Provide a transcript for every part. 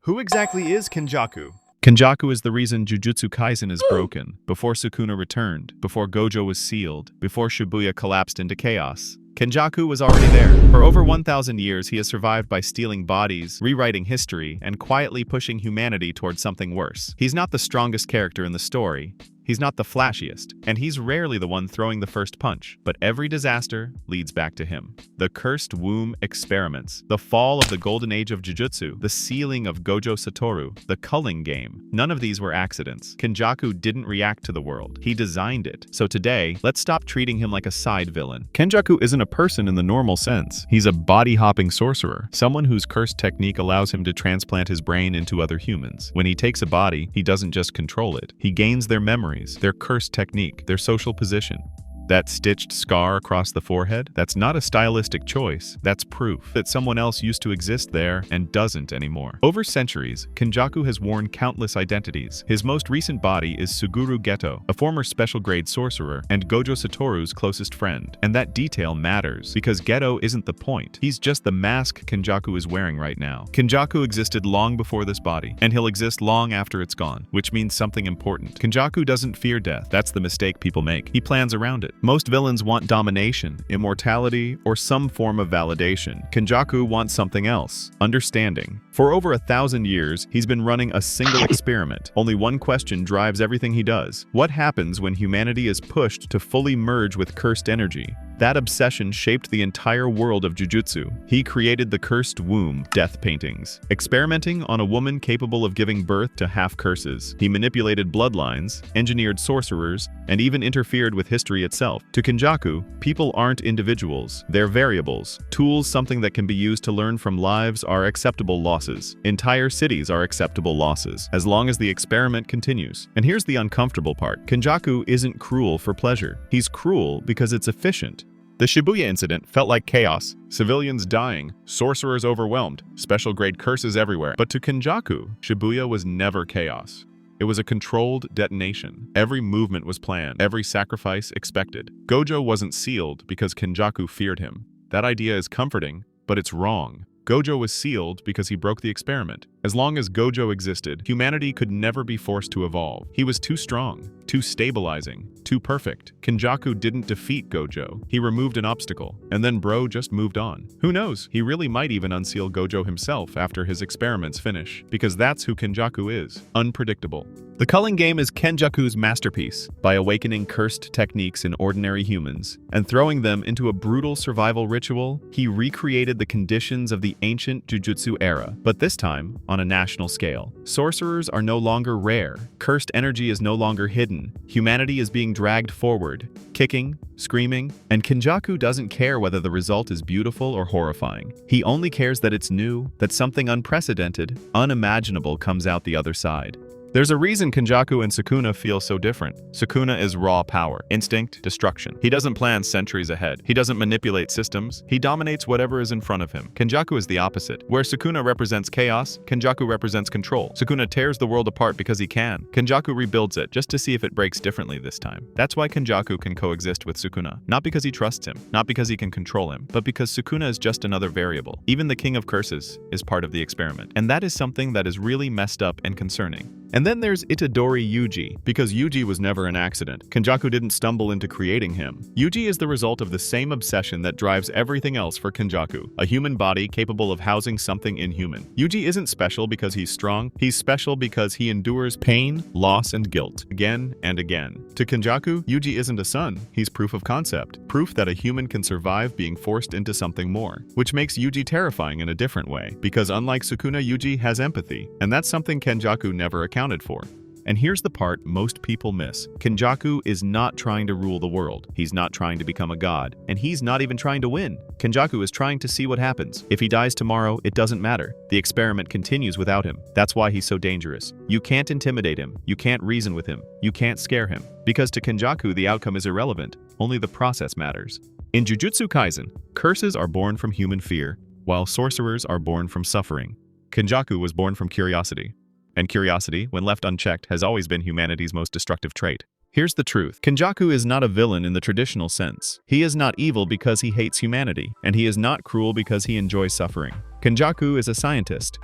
Who exactly is Kenjaku? Kenjaku is the reason Jujutsu Kaisen is broken, before Sukuna returned, before Gojo was sealed, before Shibuya collapsed into chaos. Kenjaku was already there. For over 1,000 years, he has survived by stealing bodies, rewriting history, and quietly pushing humanity towards something worse. He's not the strongest character in the story. He's not the flashiest, and he's rarely the one throwing the first punch, but every disaster leads back to him. The Cursed Womb experiments, the fall of the Golden Age of Jujutsu, the sealing of Gojo Satoru, the Culling Game. None of these were accidents. Kenjaku didn't react to the world. He designed it. So today, let's stop treating him like a side villain. Kenjaku isn't a person in the normal sense. He's a body-hopping sorcerer, someone whose cursed technique allows him to transplant his brain into other humans. When he takes a body, he doesn't just control it. He gains their memories, their cursed technique, their social position. That stitched scar across the forehead, that's not a stylistic choice. That's proof that someone else used to exist there and doesn't anymore. Over centuries, Kenjaku has worn countless identities. His most recent body is Suguru Geto, a former special-grade sorcerer and Gojo Satoru's closest friend. And that detail matters, because Geto isn't the point. He's just the mask Kenjaku is wearing right now. Kenjaku existed long before this body, and he'll exist long after it's gone, which means something important. Kenjaku doesn't fear death. That's the mistake people make. He plans around it. Most villains want domination, immortality, or some form of validation. Kenjaku wants something else: understanding. For over 1,000 years, he's been running a single experiment. Only one question drives everything he does. What happens when humanity is pushed to fully merge with cursed energy? That obsession shaped the entire world of Jujutsu. He created the Cursed Womb death paintings, experimenting on a woman capable of giving birth to half-curses. He manipulated bloodlines, engineered sorcerers, and even interfered with history itself. To Kenjaku, people aren't individuals, they're variables. Tools, something that can be used to learn from lives, are acceptable losses. Entire cities are acceptable losses, as long as the experiment continues. And here's the uncomfortable part. Kenjaku isn't cruel for pleasure. He's cruel because it's efficient. The Shibuya incident felt like chaos. Civilians dying, sorcerers overwhelmed, special-grade curses everywhere. But to Kenjaku, Shibuya was never chaos. It was a controlled detonation. Every movement was planned, every sacrifice expected. Gojo wasn't sealed because Kenjaku feared him. That idea is comforting, but it's wrong. Gojo was sealed because he broke the experiment. As long as Gojo existed, humanity could never be forced to evolve. He was too strong, too stabilizing, too perfect. Kenjaku didn't defeat Gojo. He removed an obstacle, and then bro just moved on. Who knows, he really might even unseal Gojo himself after his experiments finish, because that's who Kenjaku is, unpredictable. The Culling Game is Kenjaku's masterpiece. By awakening cursed techniques in ordinary humans and throwing them into a brutal survival ritual, he recreated the conditions of the ancient Jujutsu era, but this time on a national scale. Sorcerers are no longer rare. Cursed energy is no longer hidden. Humanity is being dragged forward, kicking, screaming, and Kenjaku doesn't care whether the result is beautiful or horrifying. He only cares that it's new, that something unprecedented, unimaginable comes out the other side. There's a reason Kenjaku and Sukuna feel so different. Sukuna is raw power, instinct, destruction. He doesn't plan centuries ahead. He doesn't manipulate systems. He dominates whatever is in front of him. Kenjaku is the opposite. Where Sukuna represents chaos, Kenjaku represents control. Sukuna tears the world apart because he can. Kenjaku rebuilds it just to see if it breaks differently this time. That's why Kenjaku can coexist with Sukuna. Not because he trusts him, not because he can control him, but because Sukuna is just another variable. Even the King of Curses is part of the experiment. And that is something that is really messed up and concerning. And then there's Itadori Yuji, because Yuji was never an accident. Kenjaku didn't stumble into creating him. Yuji is the result of the same obsession that drives everything else for Kenjaku, a human body capable of housing something inhuman. Yuji isn't special because he's strong, he's special because he endures pain, loss, and guilt, again and again. To Kenjaku, Yuji isn't a son, he's proof of concept, proof that a human can survive being forced into something more, which makes Yuji terrifying in a different way, because unlike Sukuna, Yuji has empathy, and that's something Kenjaku never accounted for. And here's the part most people miss. Kenjaku is not trying to rule the world. He's not trying to become a god. And he's not even trying to win. Kenjaku is trying to see what happens. If he dies tomorrow, it doesn't matter. The experiment continues without him. That's why he's so dangerous. You can't intimidate him. You can't reason with him. You can't scare him. Because to Kenjaku, the outcome is irrelevant. Only the process matters. In Jujutsu Kaisen, curses are born from human fear, while sorcerers are born from suffering. Kenjaku was born from curiosity. And curiosity, when left unchecked, has always been humanity's most destructive trait. Here's the truth. Kenjaku is not a villain in the traditional sense. He is not evil because he hates humanity, and he is not cruel because he enjoys suffering. Kenjaku is a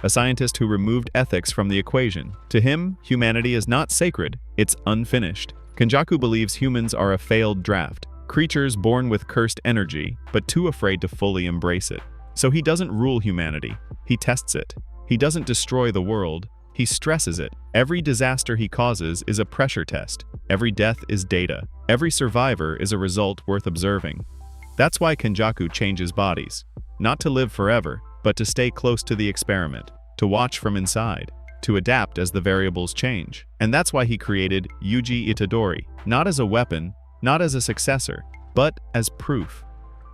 scientist who removed ethics from the equation. To him, humanity is not sacred, it's unfinished. Kenjaku believes humans are a failed draft, creatures born with cursed energy, but too afraid to fully embrace it. So he doesn't rule humanity, he tests it. He doesn't destroy the world, he stresses it. Every disaster he causes is a pressure test. Every death is data. Every survivor is a result worth observing. That's why Kenjaku changes bodies. Not to live forever, but to stay close to the experiment, to watch from inside, to adapt as the variables change. And that's why he created Yuji Itadori, not as a weapon, not as a successor, but as proof.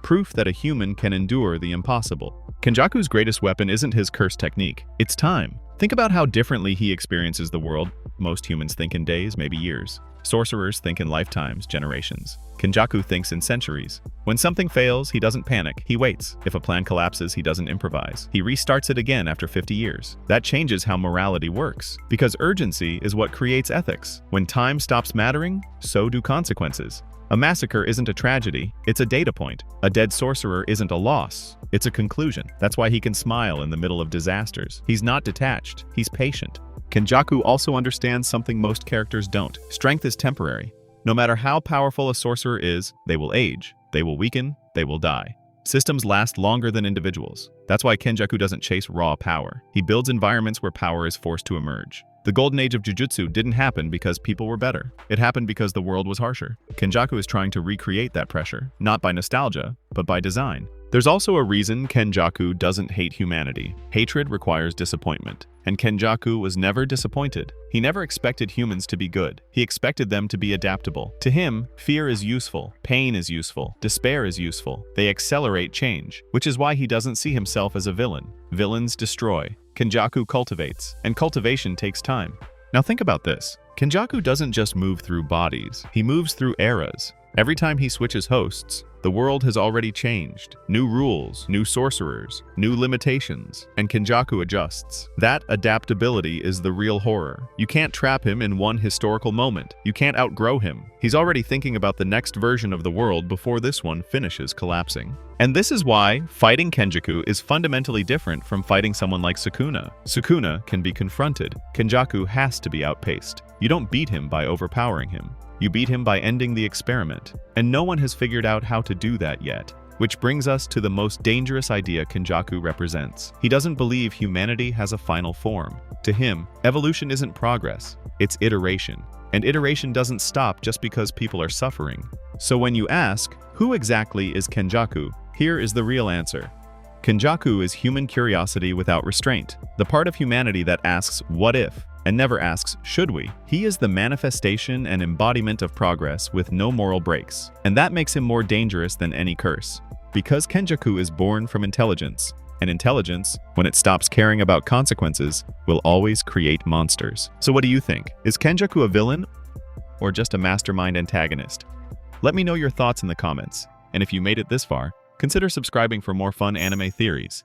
Proof that a human can endure the impossible. Kenjaku's greatest weapon isn't his curse technique, it's time. Think about how differently he experiences the world. Most humans think in days, maybe years. Sorcerers think in lifetimes, generations. Kenjaku thinks in centuries. When something fails, he doesn't panic, he waits. If a plan collapses, he doesn't improvise. He restarts it again after 50 years. That changes how morality works, because urgency is what creates ethics. When time stops mattering, so do consequences. A massacre isn't a tragedy, it's a data point. A dead sorcerer isn't a loss, it's a conclusion. That's why he can smile in the middle of disasters. He's not detached, he's patient. Kenjaku also understands something most characters don't. Strength is temporary. No matter how powerful a sorcerer is, they will age, they will weaken, they will die. Systems last longer than individuals. That's why Kenjaku doesn't chase raw power. He builds environments where power is forced to emerge. The golden age of Jujutsu didn't happen because people were better. It happened because the world was harsher. Kenjaku is trying to recreate that pressure, not by nostalgia, but by design. There's also a reason Kenjaku doesn't hate humanity. Hatred requires disappointment. And Kenjaku was never disappointed. He never expected humans to be good. He expected them to be adaptable. To him, fear is useful, pain is useful, despair is useful. They accelerate change, which is why he doesn't see himself as a villain. Villains destroy. Kenjaku cultivates, and cultivation takes time. Now think about this. Kenjaku doesn't just move through bodies, he moves through eras. Every time he switches hosts, the world has already changed. New rules, new sorcerers, new limitations, and Kenjaku adjusts. That adaptability is the real horror. You can't trap him in one historical moment. You can't outgrow him. He's already thinking about the next version of the world before this one finishes collapsing. And this is why fighting Kenjaku is fundamentally different from fighting someone like Sukuna. Sukuna can be confronted. Kenjaku has to be outpaced. You don't beat him by overpowering him. You beat him by ending the experiment, and no one has figured out how to do that yet. Which brings us to the most dangerous idea Kenjaku represents. He doesn't believe humanity has a final form. To him, evolution isn't progress, it's iteration. And iteration doesn't stop just because people are suffering. So when you ask, who exactly is Kenjaku? Here is the real answer. Kenjaku is human curiosity without restraint, the part of humanity that asks, what if? And never asks, should we? He is the manifestation and embodiment of progress with no moral breaks. And that makes him more dangerous than any curse. Because Kenjaku is born from intelligence, and intelligence, when it stops caring about consequences, will always create monsters. So what do you think? Is Kenjaku a villain or just a mastermind antagonist? Let me know your thoughts in the comments. And if you made it this far, consider subscribing for more fun anime theories.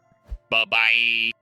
Bye-bye!